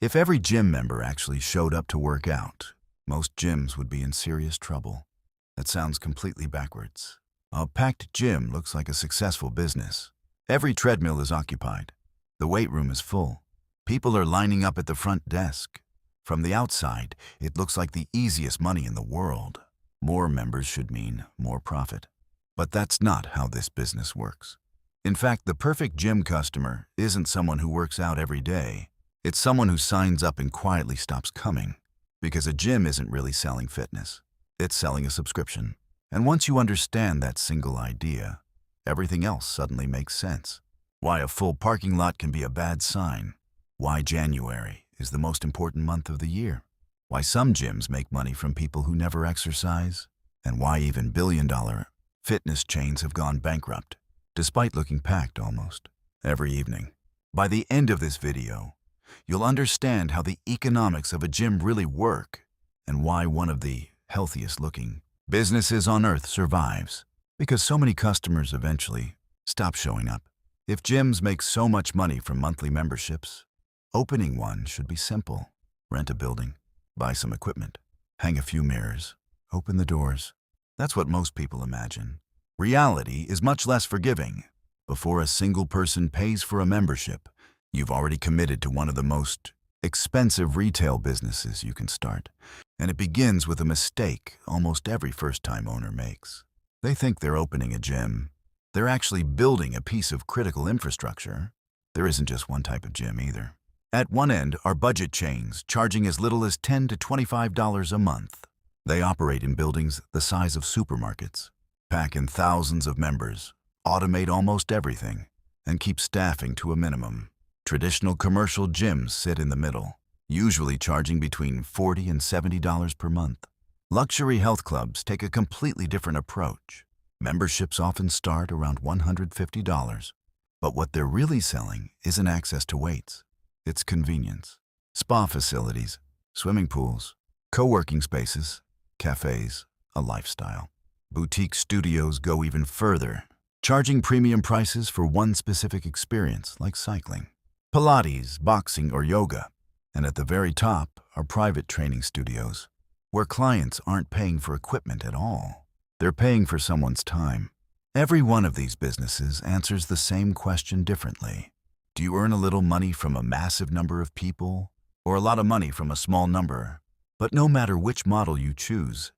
If every gym member actually showed up to work out, most gyms would be in serious trouble. That sounds completely backwards. A packed gym looks like a successful business. Every treadmill is occupied. The weight room is full. People are lining up at the front desk. From the outside, it looks like the easiest money in the world. More members should mean more profit. But that's not how this business works. In fact, the perfect gym customer isn't someone who works out every day. It's someone who signs up and quietly stops coming. Because a gym isn't really selling fitness. It's selling a subscription. And once you understand that single idea, everything else suddenly makes sense. Why a full parking lot can be a bad sign. Why January is the most important month of the year. Why some gyms make money from people who never exercise. And why even billion-dollar fitness chains have gone bankrupt, despite looking packed almost every evening. By the end of this video, you'll understand how the economics of a gym really work and why one of the healthiest-looking businesses on earth survives. Because so many customers eventually stop showing up. If gyms make so much money from monthly memberships, opening one should be simple. Rent a building, buy some equipment, hang a few mirrors, open the doors. That's what most people imagine. Reality is much less forgiving. Before a single person pays for a membership, you've already committed to one of the most expensive retail businesses you can start. And it begins with a mistake almost every first-time owner makes. They think they're opening a gym. They're actually building a piece of critical infrastructure. There isn't just one type of gym either. At one end are budget chains charging as little as $10 to $25 a month. They operate in buildings the size of supermarkets, pack in thousands of members, automate almost everything, and keep staffing to a minimum. Traditional commercial gyms sit in the middle, usually charging between $40 and $70 per month. Luxury health clubs take a completely different approach. Memberships often start around $150, but what they're really selling isn't access to weights. It's convenience. Spa facilities, swimming pools, co-working spaces, cafes, a lifestyle. Boutique studios go even further, charging premium prices for one specific experience like cycling, Pilates, boxing, or yoga. And at the very top are private training studios, where clients aren't paying for equipment at all. They're paying for someone's time. Every one of these businesses answers the same question differently. Do you earn a little money from a massive number of people, or a lot of money from a small number? But no matter which model you choose,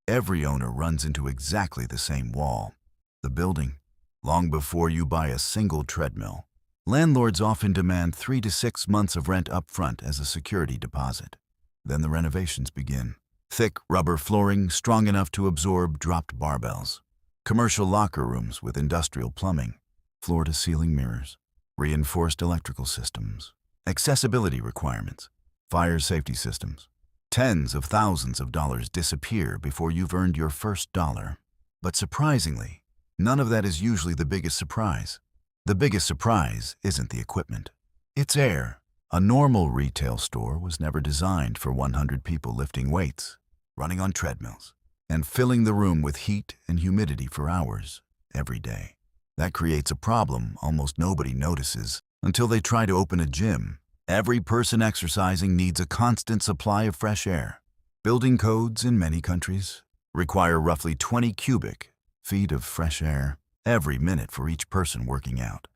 every owner runs into exactly the same wall, the building. Long before you buy a single treadmill, landlords often demand 3 to 6 months of rent up front as a security deposit. Then the renovations begin. Thick rubber flooring strong enough to absorb dropped barbells, commercial locker rooms with industrial plumbing, floor-to-ceiling mirrors, reinforced electrical systems, accessibility requirements, fire safety systems. Tens of thousands of dollars disappear before you've earned your first dollar. But surprisingly, none of that is usually the biggest surprise. The biggest surprise isn't the equipment. It's air. A normal retail store was never designed for 100 people lifting weights, running on treadmills, and filling the room with heat and humidity for hours every day. That creates a problem almost nobody notices until they try to open a gym. Every person exercising needs a constant supply of fresh air. Building codes in many countries require roughly 20 cubic feet of fresh air every minute for each person working out.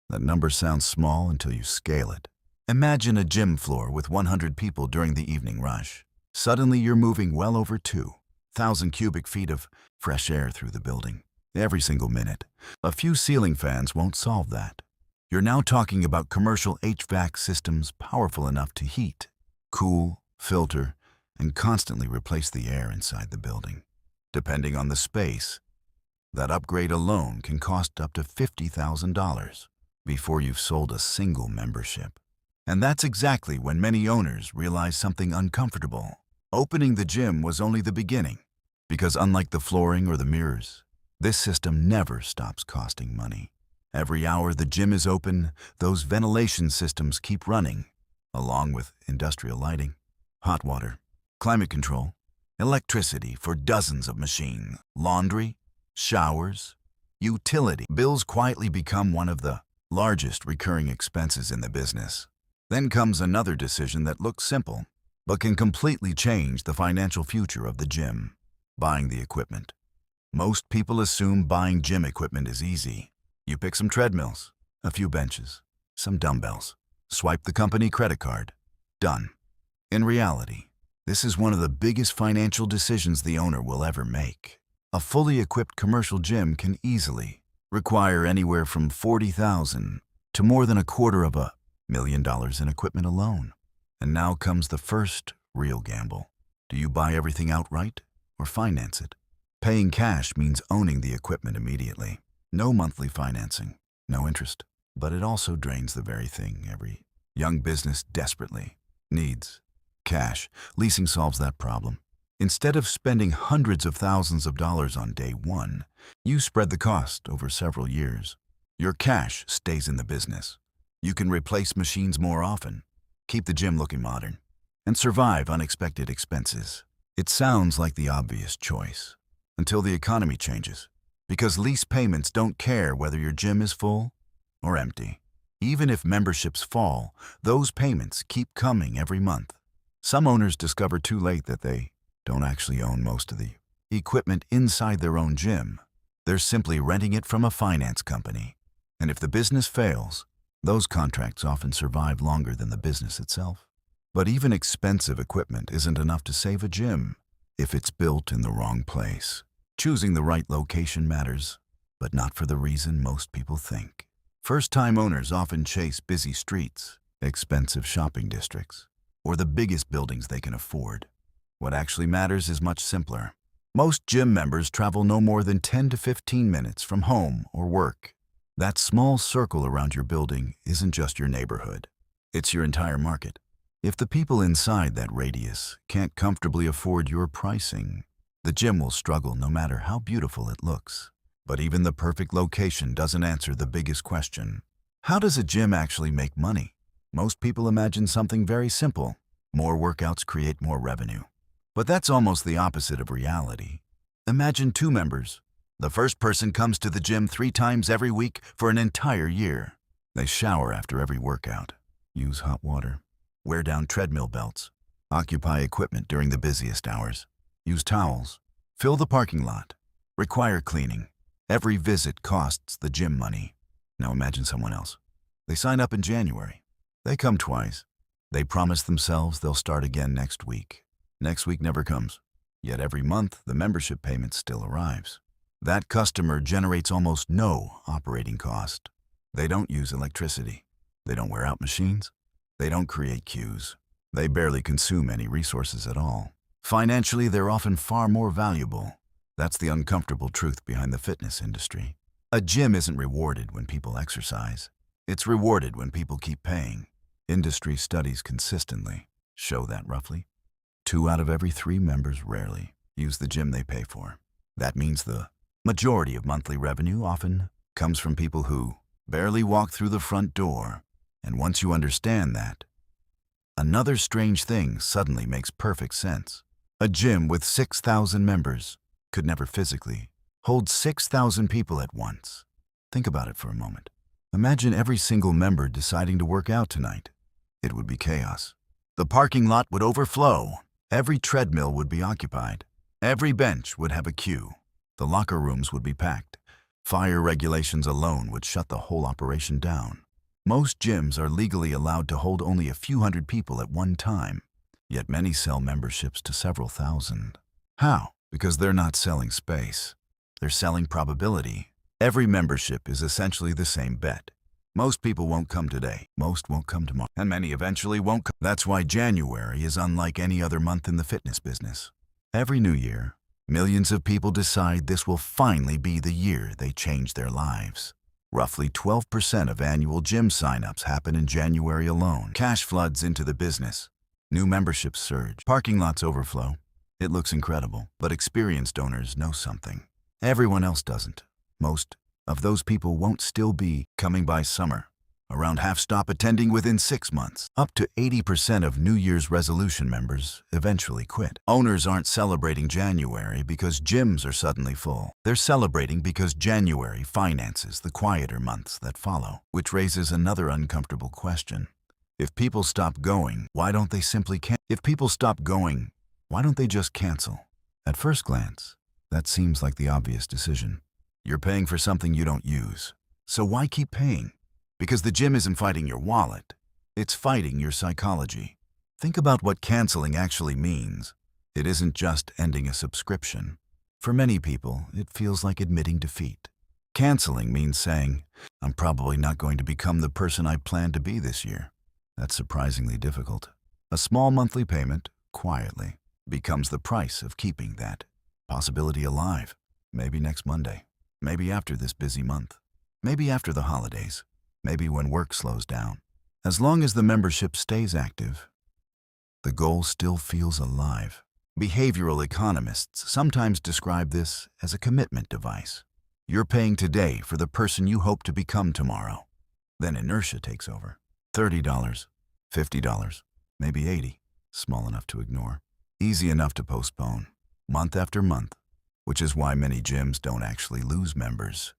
That number sounds small until you scale it. Imagine a gym floor with 100 people during the evening rush. Suddenly you're moving well over 2,000 cubic feet of fresh air through the building every single minute. A few ceiling fans won't solve that. You're now talking about commercial HVAC systems powerful enough to heat, cool, filter, and constantly replace the air inside the building. Depending on the space, that upgrade alone can cost up to $50,000 before you've sold a single membership. And that's exactly when many owners realize something uncomfortable. Opening the gym was only the beginning, because unlike the flooring or the mirrors, this system never stops costing money. Every hour the gym is open, those ventilation systems keep running, along with industrial lighting, hot water, climate control, electricity for dozens of machines, laundry, showers, utility bills quietly become one of the largest recurring expenses in the business. Then comes another decision that looks simple, but can completely change the financial future of the gym: buying the equipment. Most people assume buying gym equipment is easy. You pick some treadmills, a few benches, some dumbbells, swipe the company credit card. Done. In reality, this is one of the biggest financial decisions the owner will ever make. A fully equipped commercial gym can easily require anywhere from $40,000 to more than $250,000 in equipment alone. And now comes the first real gamble. Do you buy everything outright or finance it? Paying cash means owning the equipment immediately. No monthly financing, no interest. But it also drains the very thing every young business desperately needs: cash. Leasing solves that problem. Instead of spending hundreds of thousands of dollars on day one, you spread the cost over several years. Your cash stays in the business. You can replace machines more often, keep the gym looking modern, and survive unexpected expenses. It sounds like the obvious choice until the economy changes, because lease payments don't care whether your gym is full or empty. Even if memberships fall, those payments keep coming every month. Some owners discover too late that they don't actually own most of the equipment inside their own gym. They're simply renting it from a finance company. And if the business fails, those contracts often survive longer than the business itself. But even expensive equipment isn't enough to save a gym if it's built in the wrong place. Choosing the right location matters, but not for the reason most people think. First-time owners often chase busy streets, expensive shopping districts, or the biggest buildings they can afford. What actually matters is much simpler. Most gym members travel no more than 10 to 15 minutes from home or work. That small circle around your building isn't just your neighborhood. It's your entire market. If the people inside that radius can't comfortably afford your pricing, the gym will struggle no matter how beautiful it looks. But even the perfect location doesn't answer the biggest question. How does a gym actually make money? Most people imagine something very simple: more workouts create more revenue. But that's almost the opposite of reality. Imagine two members. The first person comes to the gym 3 times every week for an entire year. They shower after every workout, use hot water, wear down treadmill belts, occupy equipment during the busiest hours, use towels, fill the parking lot, require cleaning. Every visit costs the gym money. Now imagine someone else. They sign up in January. They come twice. They promise themselves they'll start again next week. Next week never comes. Yet every month, the membership payment still arrives. That customer generates almost no operating cost. They don't use electricity. They don't wear out machines. They don't create queues. They barely consume any resources at all. Financially, they're often far more valuable. That's the uncomfortable truth behind the fitness industry. A gym isn't rewarded when people exercise. It's rewarded when people keep paying. Industry studies consistently show that roughly 2 out of every 3 members rarely use the gym they pay for. That means the majority of monthly revenue often comes from people who barely walk through the front door. And once you understand that, another strange thing suddenly makes perfect sense. A gym with 6,000 members could never physically hold 6,000 people at once. Think about it for a moment. Imagine every single member deciding to work out tonight. It would be chaos. The parking lot would overflow. Every treadmill would be occupied. Every bench would have a queue. The locker rooms would be packed. Fire regulations alone would shut the whole operation down. Most gyms are legally allowed to hold only a few hundred people at one time, yet many sell memberships to several thousand. How? Because they're not selling space. They're selling probability. Every membership is essentially the same bet. Most people won't come today, most won't come tomorrow, and many eventually won't come. That's why January is unlike any other month in the fitness business. Every new year, millions of people decide this will finally be the year they change their lives. Roughly 12% of annual gym signups happen in January alone. Cash floods into the business. New memberships surge. Parking lots overflow. It looks incredible, but experienced owners know something everyone else doesn't. Most of those people won't still be coming by summer. Around half stop attending within 6 months. Up to 80% of New Year's resolution members eventually quit. Owners aren't celebrating January because gyms are suddenly full. They're celebrating because January finances the quieter months that follow, which raises another uncomfortable question. If people stop going, why don't they simply If people stop going, why don't they just cancel? At first glance, that seems like the obvious decision. You're paying for something you don't use. So why keep paying? Because the gym isn't fighting your wallet. It's fighting your psychology. Think about what canceling actually means. It isn't just ending a subscription. For many people, it feels like admitting defeat. Canceling means saying, I'm probably not going to become the person I planned to be this year. That's surprisingly difficult. A small monthly payment, quietly, becomes the price of keeping that possibility alive. Maybe next Monday. Maybe after this busy month. Maybe after the holidays. Maybe when work slows down. As long as the membership stays active, the goal still feels alive. Behavioral economists sometimes describe this as a commitment device. You're paying today for the person you hope to become tomorrow. Then inertia takes over. $30, $50, maybe $80. Small enough to ignore. Easy enough to postpone. Month after month. Which is why many gyms don't actually lose members.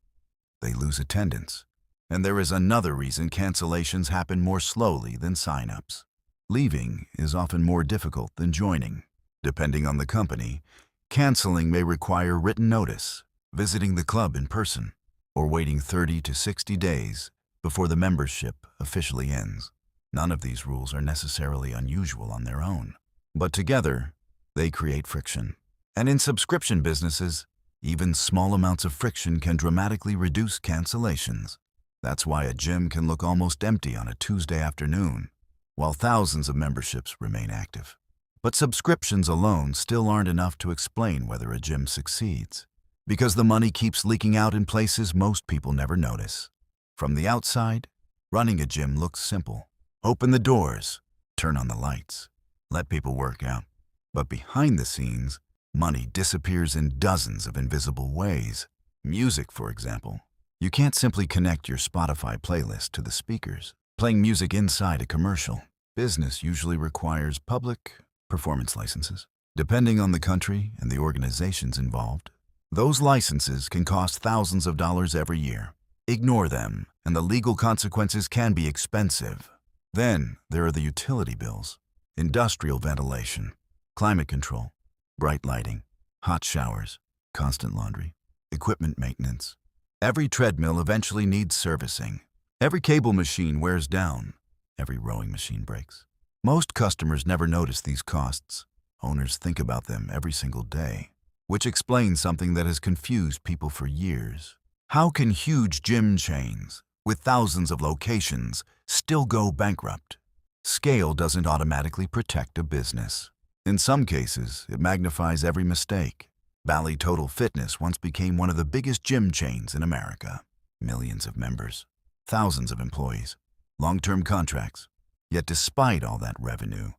They lose attendance. And there is another reason cancellations happen more slowly than sign-ups. Leaving is often more difficult than joining. Depending on the company, canceling may require written notice, visiting the club in person, or waiting 30 to 60 days before the membership officially ends. None of these rules are necessarily unusual on their own, but together, they create friction. And in subscription businesses, even small amounts of friction can dramatically reduce cancellations. That's why a gym can look almost empty on a Tuesday afternoon, while thousands of memberships remain active. But subscriptions alone still aren't enough to explain whether a gym succeeds, because the money keeps leaking out in places most people never notice. From the outside, running a gym looks simple. Open the doors, turn on the lights, let people work out. But behind the scenes, money disappears in dozens of invisible ways. Music, for example. You can't simply connect your Spotify playlist to the speakers, playing music inside a commercial. Business usually requires public performance licenses. Depending on the country and the organizations involved, those licenses can cost thousands of dollars every year. Ignore them, and the legal consequences can be expensive. Then there are the utility bills, industrial ventilation, climate control, bright lighting, hot showers, constant laundry, equipment maintenance. Every treadmill eventually needs servicing. Every cable machine wears down. Every rowing machine breaks. Most customers never notice these costs. Owners think about them every single day, which explains something that has confused people for years. How can huge gym chains, with thousands of locations, still go bankrupt? Scale doesn't automatically protect a business. In some cases, it magnifies every mistake. Bally Total Fitness once became one of the biggest gym chains in America. Millions of members, thousands of employees, long-term contracts. Yet despite all that revenue,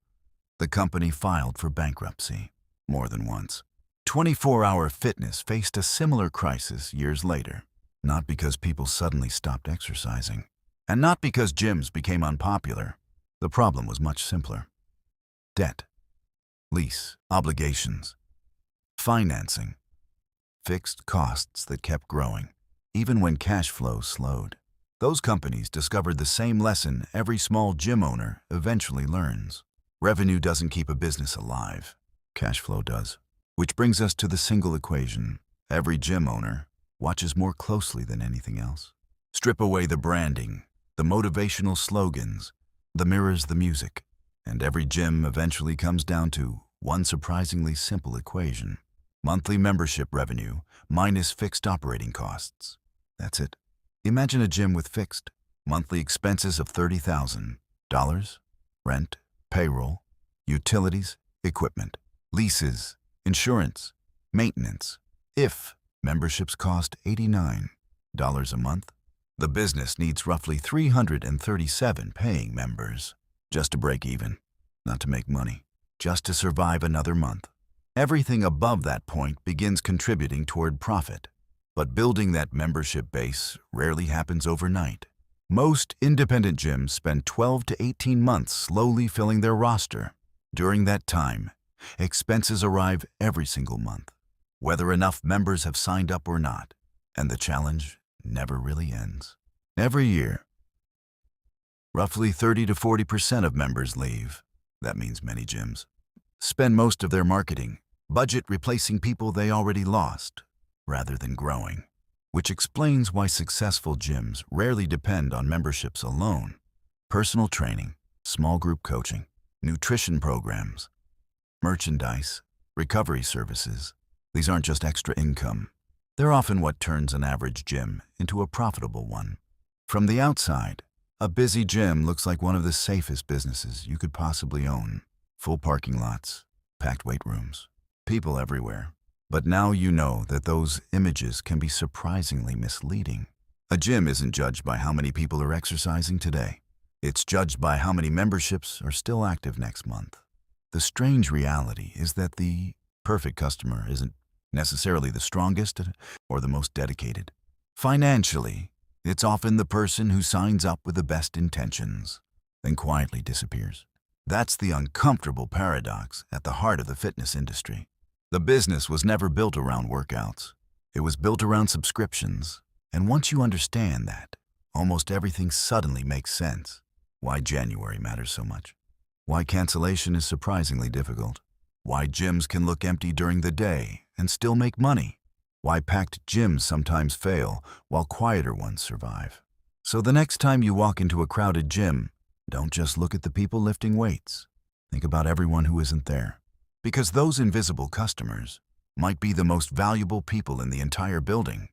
the company filed for bankruptcy more than once. 24-Hour Fitness faced a similar crisis years later, not because people suddenly stopped exercising, and not because gyms became unpopular. The problem was much simpler. Debt, lease, obligations, financing, fixed costs that kept growing, even when cash flow slowed. Those companies discovered the same lesson every small gym owner eventually learns. Revenue doesn't keep a business alive. Cash flow does. Which brings us to the single equation. Every gym owner watches more closely than anything else. Strip away the branding, the motivational slogans, the mirrors, the music, and every gym eventually comes down to one surprisingly simple equation. Monthly membership revenue minus fixed operating costs. That's it. Imagine a gym with fixed monthly expenses of $30,000. Rent, payroll, utilities, equipment, leases, insurance, maintenance. If memberships cost $89 a month, the business needs roughly 337 paying members just to break even, not to make money, just to survive another month. Everything above that point begins contributing toward profit. But building that membership base rarely happens overnight. Most independent gyms spend 12 to 18 months slowly filling their roster. During that time, expenses arrive every single month, whether enough members have signed up or not, and the challenge never really ends. Every year, Roughly 30 to 40% of members leave. That means many gyms spend most of their marketing budget replacing people they already lost, rather than growing, which explains why successful gyms rarely depend on memberships alone. Personal training, small group coaching, nutrition programs, merchandise, recovery services. These aren't just extra income. They're often what turns an average gym into a profitable one. From the outside, a busy gym looks like one of the safest businesses you could possibly own. Full parking lots, packed weight rooms, people everywhere. But now you know that those images can be surprisingly misleading. A gym isn't judged by how many people are exercising today. It's judged by how many memberships are still active next month. The strange reality is that the perfect customer isn't necessarily the strongest or the most dedicated. Financially, it's often the person who signs up with the best intentions, then quietly disappears. That's the uncomfortable paradox at the heart of the fitness industry. The business was never built around workouts. It was built around subscriptions. And once you understand that, almost everything suddenly makes sense. Why January matters so much. Why cancellation is surprisingly difficult. Why gyms can look empty during the day and still make money. Why packed gyms sometimes fail while quieter ones survive. So the next time you walk into a crowded gym, don't just look at the people lifting weights. Think about everyone who isn't there. Because those invisible customers might be the most valuable people in the entire building.